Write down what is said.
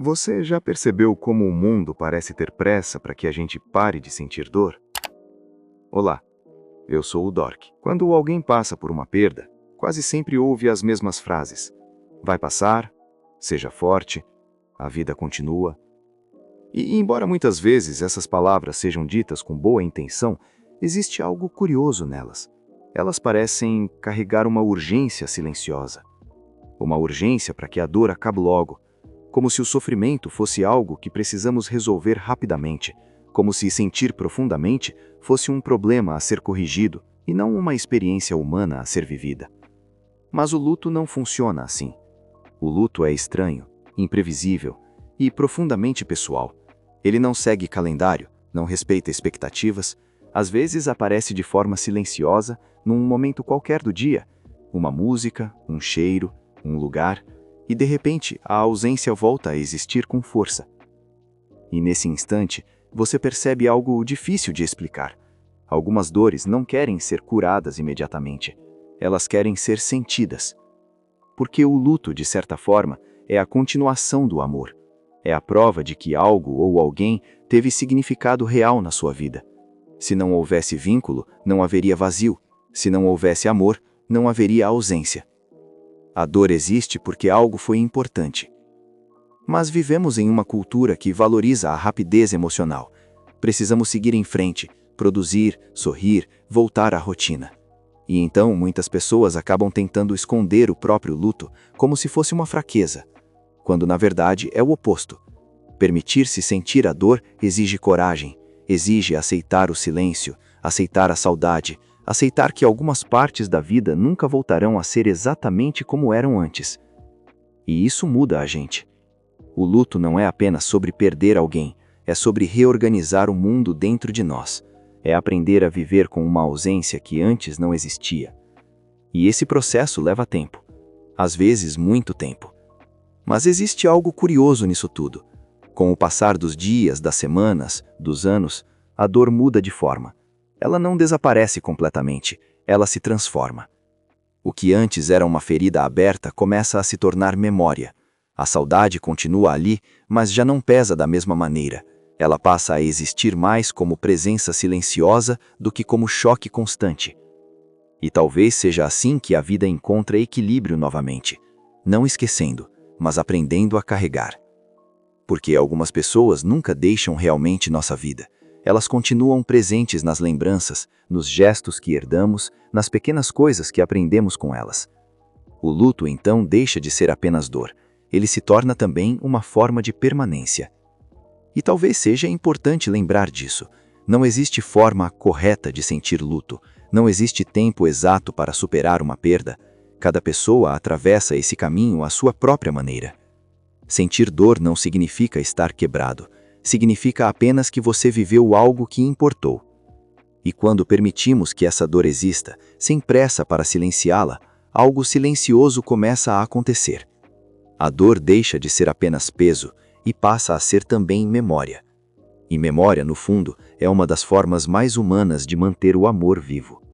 Você já percebeu como o mundo parece ter pressa para que a gente pare de sentir dor? Olá, eu sou o Dork. Quando alguém passa por uma perda, quase sempre ouve as mesmas frases. Vai passar, seja forte, a vida continua. E embora muitas vezes essas palavras sejam ditas com boa intenção, existe algo curioso nelas. Elas parecem carregar uma urgência silenciosa. Uma urgência para que a dor acabe logo. Como se o sofrimento fosse algo que precisamos resolver rapidamente, como se sentir profundamente fosse um problema a ser corrigido e não uma experiência humana a ser vivida. Mas o luto não funciona assim. O luto é estranho, imprevisível e profundamente pessoal. Ele não segue calendário, não respeita expectativas, às vezes aparece de forma silenciosa num momento qualquer do dia, uma música, um cheiro, um lugar, e de repente a ausência volta a existir com força. E nesse instante, você percebe algo difícil de explicar. Algumas dores não querem ser curadas imediatamente, elas querem ser sentidas. Porque o luto, de certa forma, é a continuação do amor. É a prova de que algo ou alguém teve significado real na sua vida. Se não houvesse vínculo, não haveria vazio. Se não houvesse amor, não haveria ausência. A dor existe porque algo foi importante. Mas vivemos em uma cultura que valoriza a rapidez emocional. Precisamos seguir em frente, produzir, sorrir, voltar à rotina. E então muitas pessoas acabam tentando esconder o próprio luto como se fosse uma fraqueza, quando na verdade é o oposto. Permitir-se sentir a dor exige coragem, exige aceitar o silêncio, aceitar a saudade, aceitar que algumas partes da vida nunca voltarão a ser exatamente como eram antes. E isso muda a gente. O luto não é apenas sobre perder alguém, é sobre reorganizar o mundo dentro de nós. É aprender a viver com uma ausência que antes não existia. E esse processo leva tempo. Às vezes, muito tempo. Mas existe algo curioso nisso tudo. Com o passar dos dias, das semanas, dos anos, a dor muda de forma. Ela não desaparece completamente, ela se transforma. O que antes era uma ferida aberta começa a se tornar memória. A saudade continua ali, mas já não pesa da mesma maneira. Ela passa a existir mais como presença silenciosa do que como choque constante. E talvez seja assim que a vida encontra equilíbrio novamente, não esquecendo, mas aprendendo a carregar. Porque algumas pessoas nunca deixam realmente nossa vida. Elas continuam presentes nas lembranças, nos gestos que herdamos, nas pequenas coisas que aprendemos com elas. O luto, então, deixa de ser apenas dor. Ele se torna também uma forma de permanência. E talvez seja importante lembrar disso. Não existe forma correta de sentir luto. Não existe tempo exato para superar uma perda. Cada pessoa atravessa esse caminho à sua própria maneira. Sentir dor não significa estar quebrado. Significa apenas que você viveu algo que importou. E quando permitimos que essa dor exista, sem pressa para silenciá-la, algo silencioso começa a acontecer. A dor deixa de ser apenas peso e passa a ser também memória. E memória, no fundo, é uma das formas mais humanas de manter o amor vivo.